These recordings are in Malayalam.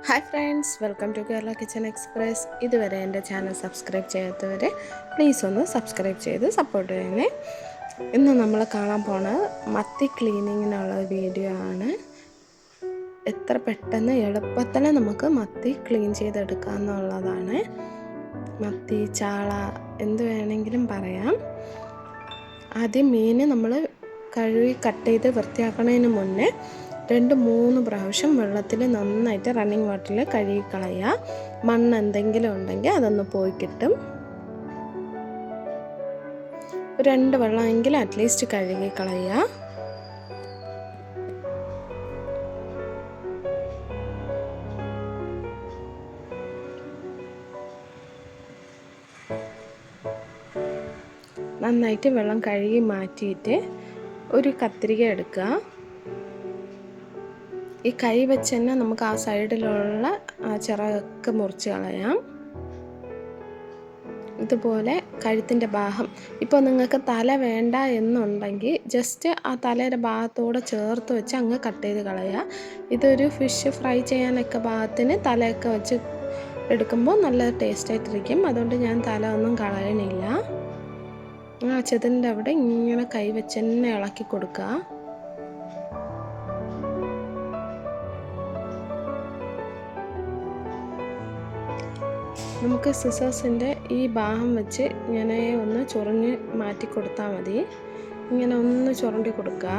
Hi friends, welcome to Kerala kitchen express. ഇതുവരെ എൻ്റെ ചാനൽ സബ്സ്ക്രൈബ് ചെയ്യാത്തവർ പ്ലീസ് ഒന്ന് സബ്സ്ക്രൈബ് ചെയ്ത് സപ്പോർട്ട് ചെയ്യണേ. ഇന്ന് നമ്മൾ കാണാൻ പോണത് മത്തി ക്ലീനിങ്ങിനുള്ള വീഡിയോ ആണ്. എത്ര പെട്ടെന്ന് എളുപ്പത്തിൽ നമുക്ക് മത്തി ക്ലീൻ ചെയ്തെടുക്കാമെന്നുള്ളതാണ്. മത്തി, ചാള എന്ത് വേണമെങ്കിലും പറയാം. ആദ്യം മീൻ നമ്മൾ കഴുകി കട്ട് ചെയ്ത് വൃത്തിയാക്കുന്നതിന് മുന്നേ 2-3 പ്രാവശ്യം വെള്ളത്തിൽ നന്നായിട്ട് റണ്ണിങ് വാട്ടറിൽ കഴുകി കളയുക. മണ്ണ് എന്തെങ്കിലും ഉണ്ടെങ്കിൽ അതൊന്ന് പോയി കിട്ടും. 2 വെള്ളമെങ്കിലും അറ്റ്ലീസ്റ്റ് കഴുകി കളയുക. നന്നായിട്ട് വെള്ളം കഴുകി മാറ്റിയിട്ട് ഒരു കത്രിക എടുക്കുക. ഈ കൈ വെച്ച് തന്നെ നമുക്ക് ആ സൈഡിലുള്ള ആ ചിറകൊക്കെ മുറിച്ച് കളയാം. ഇതുപോലെ കഴുത്തിൻ്റെ ഭാഗം, ഇപ്പോൾ നിങ്ങൾക്ക് തല വേണ്ട എന്നുണ്ടെങ്കിൽ ജസ്റ്റ് ആ തലയുടെ ഭാഗത്തോടെ ചേർത്ത് വെച്ച് അങ്ങ് കട്ട് ചെയ്ത് കളയുക. ഇതൊരു ഫിഷ് ഫ്രൈ ചെയ്യാനൊക്കെ ഭാഗത്തിന് തലയൊക്കെ വെച്ച് എടുക്കുമ്പോൾ നല്ല ടേസ്റ്റായിട്ടിരിക്കും. അതുകൊണ്ട് ഞാൻ തല ഒന്നും കളയണില്ല. ആ ചെതിൻ്റെ അവിടെ ഇങ്ങനെ കൈ വെച്ച് തന്നെ ഇളക്കി കൊടുക്കുക. നമുക്ക് സിസേഴ്സിൻ്റെ ഈ ഭാഗം വെച്ച് ഇങ്ങനെ ഒന്ന് ചുരഞ്ഞ് മാറ്റി കൊടുത്താൽ മതി. ഇങ്ങനെ ഒന്ന് ചുരണ്ടി കൊടുക്കുക.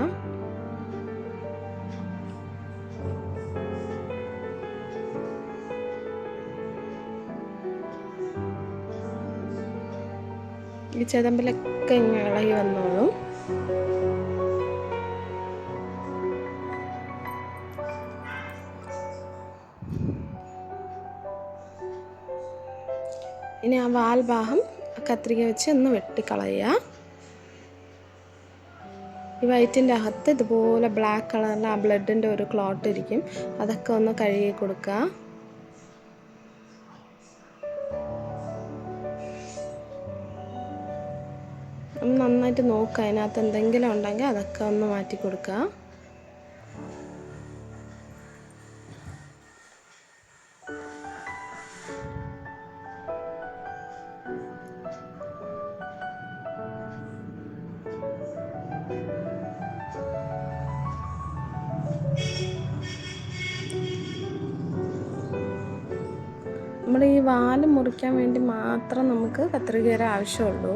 ഈ ചെതമ്പിലൊക്കെ ഇങ്ങനെ ഇളകി വന്നോളും. ഇനി ആ വാൽ ഭാഗം കത്രിക വെച്ച് ഒന്ന് വെട്ടിക്കളയുക. ഈ വയറ്റിൻ്റെ അകത്ത് ഇതുപോലെ ബ്ലാക്ക് കളറിൽ ആ ബ്ലഡിൻ്റെ ഒരു ക്ലോട്ട് ഇരിക്കും. അതൊക്കെ ഒന്ന് കഴുകി കൊടുക്കുക. നന്നായിട്ട് നോക്കുക, അതിനകത്ത് എന്തെങ്കിലും ഉണ്ടെങ്കിൽ അതൊക്കെ ഒന്ന് മാറ്റി കൊടുക്കുക. നമ്മൾ ഈ വാല് മുറിക്കാൻ വേണ്ടി മാത്രം നമുക്ക് കത്രികയുടെ ആവശ്യമുള്ളൂ.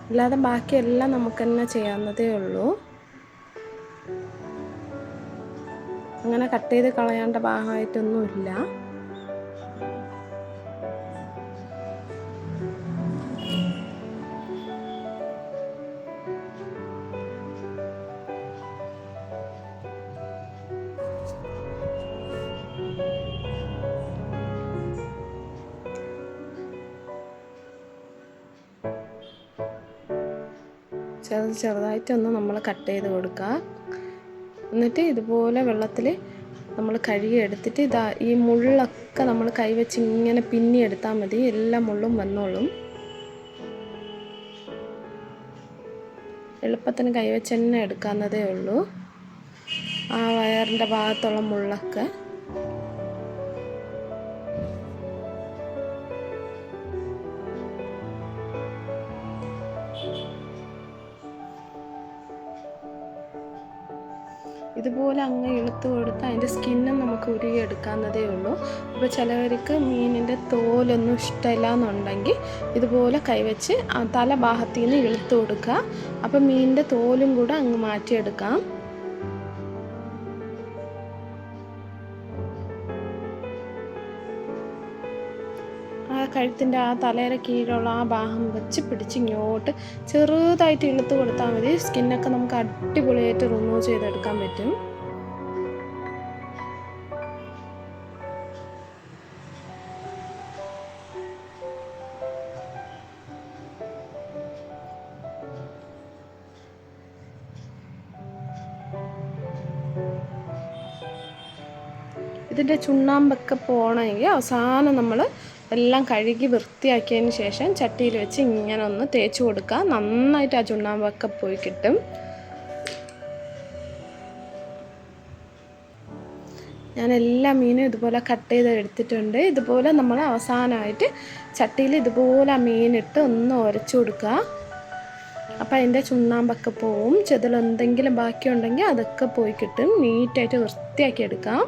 അല്ലാതെ ബാക്കിയെല്ലാം നമുക്ക് തന്നെ ചെയ്യാവുന്നതേ ഉള്ളൂ. അങ്ങനെ കട്ട് ചെയ്ത് കളയേണ്ട ഭാഗമായിട്ടൊന്നുമില്ല. ചെറുതായിട്ടൊന്ന് നമ്മൾ കട്ട് ചെയ്ത് കൊടുക്കുക. എന്നിട്ട് ഇതുപോലെ വെള്ളത്തിൽ നമ്മൾ കഴുകി എടുത്തിട്ട് ഈ മുള്ളൊക്കെ നമ്മൾ കൈവച്ച് ഇങ്ങനെ പിന്നി എടുത്താൽ മതി. എല്ലാ മുള്ളും വന്നോളും. എളുപ്പത്തിന് കൈവച്ച് തന്നെ എടുക്കാവുന്നതേ ഉള്ളൂ. ആ വയറിൻ്റെ ഭാഗത്തുള്ള മുള്ളൊക്കെ ഇതുപോലെ അങ്ങ് ഇളുത്ത് കൊടുത്ത് അതിൻ്റെ സ്കിന്നും നമുക്ക് ഉരുകിയെടുക്കാവുന്നതേ ഉള്ളൂ. അപ്പോൾ ചിലവർക്ക് മീനിൻ്റെ തോലൊന്നും ഇഷ്ടമില്ല എന്നുണ്ടെങ്കിൽ ഇതുപോലെ കൈവച്ച് ആ തല ഭാഗത്തു നിന്ന് ഇളുത്ത് കൊടുക്കുക. അപ്പോൾ മീനിൻ്റെ തോലും കൂടെ അങ്ങ് മാറ്റിയെടുക്കാം. ആ കഴുത്തിൻ്റെ ആ തലയുടെ കീഴിലുള്ള ആ ഭാഗം വെച്ച് പിടിച്ച് ഇങ്ങോട്ട് ചെറുതായിട്ട് ഇളുത്ത് കൊടുത്താൽ മതി. സ്കിന്നൊക്കെ നമുക്ക് അടിപൊളിയായിട്ട് റിമൂവ് ചെയ്തെടുക്കാൻ പറ്റും. ഇതിൻ്റെ ചുണ്ണാമ്പൊക്കെ പോകണമെങ്കിൽ അവസാനം നമ്മൾ എല്ലാം കഴുകി വൃത്തിയാക്കിയതിന് ശേഷം ചട്ടിയിൽ വെച്ച് ഇങ്ങനെ ഒന്ന് തേച്ച് കൊടുക്കുക. നന്നായിട്ട് ആ ചുണ്ണാമ്പൊക്കെ പോയി കിട്ടും. ഞാൻ എല്ലാ മീനും ഇതുപോലെ കട്ട് ചെയ്ത് എടുത്തിട്ടുണ്ട്. ഇതുപോലെ നമ്മൾ അവസാനമായിട്ട് ചട്ടിയിൽ ഇതുപോലെ ആ മീനിട്ട് ഒന്ന് ഉരച്ചു കൊടുക്കുക. അപ്പോൾ അതിൻ്റെ ചുണ്ണാമ്പൊക്കെ പോവും. ചെതിലെന്തെങ്കിലും ബാക്കിയുണ്ടെങ്കിൽ അതൊക്കെ പോയി കിട്ടും. നീറ്റായിട്ട് വൃത്തിയാക്കി എടുക്കാം.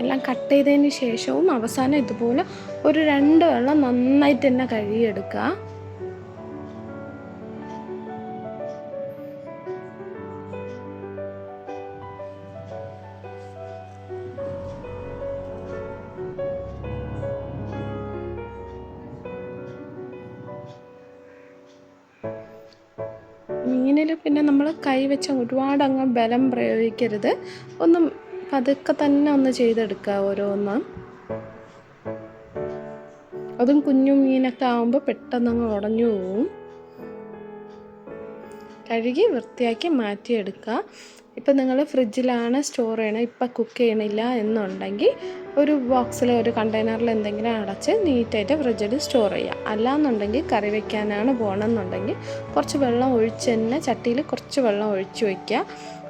എല്ലാം കട്ട് ചെയ്തതിന് ശേഷവും അവസാനം ഇതുപോലെ ഒരു 2 വെള്ളം നന്നായിട്ട് തന്നെ കഴുകിയെടുക്കുക. മീനിൽ പിന്നെ നമ്മൾ കൈ വെച്ച് ഒരുപാട് അങ്ങ് ബലം പ്രയോഗിക്കരുത്. ഒന്നും പതുക്കെ തന്നെ ഒന്ന് ചെയ്തെടുക്കുക ഓരോന്ന്. അതും കുഞ്ഞു മീനൊക്കെ ആകുമ്പോൾ പെട്ടെന്നങ്ങ് ഉടഞ്ഞു പോവും. കഴുകി വൃത്തിയാക്കി മാറ്റിയെടുക്കുക. ഇപ്പം നിങ്ങൾ ഫ്രിഡ്ജിലാണ് സ്റ്റോർ ചെയ്യണത്, ഇപ്പം കുക്ക് ചെയ്യണില്ല എന്നുണ്ടെങ്കിൽ ഒരു ബോക്സിൽ ഒരു കണ്ടെയ്നറിൽ എന്തെങ്കിലും അടച്ച് നീറ്റായിട്ട് ഫ്രിഡ്ജിൽ സ്റ്റോർ ചെയ്യുക. അല്ലാന്നുണ്ടെങ്കിൽ കറി വയ്ക്കാനാണ് പോകണമെന്നുണ്ടെങ്കിൽ കുറച്ച് വെള്ളം ഒഴിച്ച് തന്നെ ചട്ടിയിൽ കുറച്ച് വെള്ളം ഒഴിച്ച് വയ്ക്കുക.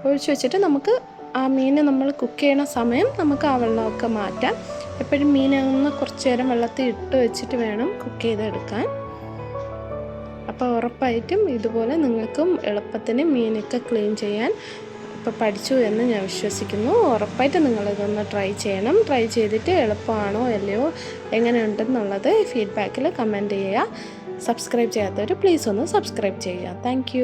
ഒഴിച്ച് വെച്ചിട്ട് നമുക്ക് ആ മീൻ നമ്മൾ കുക്ക് ചെയ്യണ സമയം നമുക്ക് ആ വെള്ളമൊക്കെ മാറ്റാം. എപ്പോഴും മീനൊന്ന് കുറച്ച് നേരം വെള്ളത്തിൽ ഇട്ട് വെച്ചിട്ട് വേണം കുക്ക് ചെയ്തെടുക്കാൻ. അപ്പോൾ ഉറപ്പായിട്ടും ഇതുപോലെ നിങ്ങൾക്കും എളുപ്പത്തിന് മീനൊക്കെ ക്ലീൻ ചെയ്യാൻ ഇപ്പോൾ പഠിച്ചു എന്ന് ഞാൻ വിശ്വസിക്കുന്നു. ഉറപ്പായിട്ട് നിങ്ങളിതൊന്ന് ട്രൈ ചെയ്യണം. ട്രൈ ചെയ്തിട്ട് എളുപ്പമാണോ അല്ലയോ എങ്ങനെയുണ്ടെന്നുള്ളത് ഫീഡ്ബാക്കിൽ കമൻറ്റ് ചെയ്യുക. സബ്സ്ക്രൈബ് ചെയ്യാത്തവർ പ്ലീസ് ഒന്ന് സബ്സ്ക്രൈബ് ചെയ്യുക. താങ്ക്